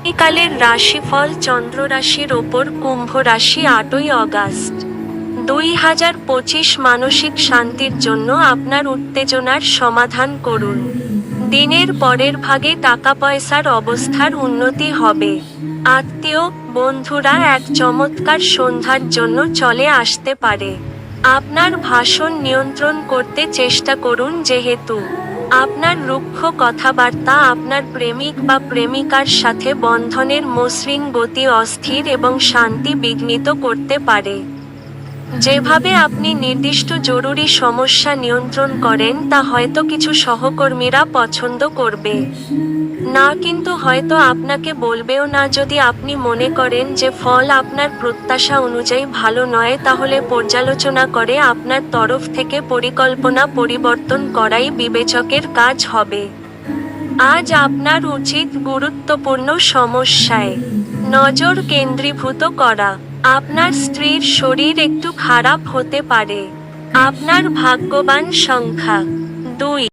আগামীকালের রাশিফল চন্দ্র রাশির ওপর কুম্ভ রাশি 8ই অগাস্ট 2025। মানসিক শান্তির জন্য আপনার উত্তেজনার সমাধান করুন। দিনের পরের ভাগে টাকা পয়সার অবস্থার উন্নতি হবে। আত্মীয় বন্ধুরা এক চমৎকার সন্ধ্যার জন্য চলে আসতে পারে। আপনার ভাষণ নিয়ন্ত্রণ করতে চেষ্টা করুন, যেহেতু আপনার রুক্ষ কথাবার্তা আপনার প্রেমিক বা প্রেমিকার সাথে বন্ধনের মসৃণ গতি অস্থির এবং শান্তি বিঘ্নিত করতে পারে। যেভাবে আপনি নির্দিষ্ট জরুরি সমস্যা নিয়ন্ত্রণ করেন তা হয়তো কিছু সহকর্মীরা পছন্দ করবে না, কিন্তু হয়তো আপনাকে বলবেও না। যদি আপনি মনে করেন যে ফল আপনার প্রত্যাশা অনুযায়ী ভালো নয়, তাহলে পর্যালোচনা করে আপনার তরফ থেকে পরিকল্পনা পরিবর্তন করাই বিবেচকের কাজ হবে। আজ আপনার উচিত গুরুত্বপূর্ণ সমস্যায় নজর কেন্দ্রীভূত করা। আপনার স্ত্রীর শরীর একটু খারাপ হতে পারে। আপনার ভাগ্যবান সংখ্যা 2।